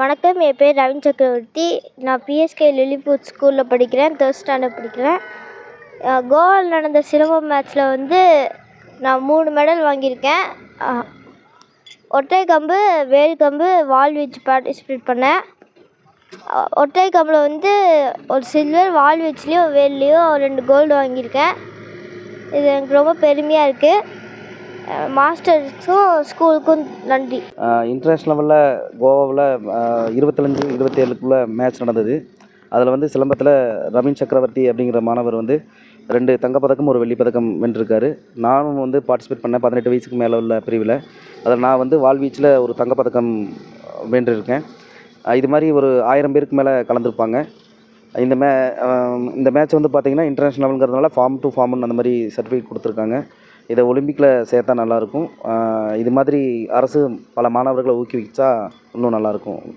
வணக்கம், என் பேர் ரவீன் சக்கரவர்த்தி. நான் பிஎஸ்கே லிலிபுட் ஸ்கூலில் படிக்கிறேன். 3rd ஸ்டாண்டர்ட் படிக்கிறேன். கோவாவில் நடந்த சிலம்பம் மேட்ச்சில் வந்து நான் 3 மெடல் வாங்கியிருக்கேன். ஒற்றை கம்பு, வேல் கம்பு, வாள் வீச்சு பார்ட்டிசிபேட் பண்ணேன். ஒற்றை கம்பில் வந்து ஒரு சில்வர், வாள் வீச்சுலேயும் வேல்லையும் 2 கோல்டு வாங்கியிருக்கேன். இது எனக்கு ரொம்ப பெருமையாக இருக்குது. மாஸ்டர்ஸும் ஸ்கூலுக்கும் நன்றி. இன்டர்நேஷ்னல் லெவலில் கோவாவில் 25, 27க்குள்ளே மேட்ச் நடந்தது. அதில் வந்து சிலம்பத்தில் ரவீன் சக்கரவர்த்தி அப்படிங்கிற மாணவர் வந்து 2 தங்கப்பதக்கம், 1 வெள்ளிப்பதக்கம் வென்றிருக்காரு. நானும் வந்து பார்ட்டிசிபேட் பண்ணேன் 18 வயசுக்கு மேலே உள்ள பிரிவில். அதில் நான் வந்து வாள்வீச்சில் ஒரு தங்கப்பதக்கம் வென்றிருக்கேன். இது மாதிரி ஒரு 1000 பேருக்கு மேலே கலந்துருப்பாங்க. இந்த மேட்ச் வந்து பார்த்திங்கன்னா இன்டர்நேஷ்னல் லெவலுங்கிறதுனால ஃபார்ம் டு ஃபார்ம்னு அந்த மாதிரி சர்டிஃபிகேட் கொடுத்துருக்காங்க. இதை ஒலிம்பிக்கில் சேர்த்தா நல்லாயிருக்கும். இது மாதிரி அரசு பல மாணவர்களை ஊக்குவிச்சா இன்னும் நல்லாயிருக்கும்.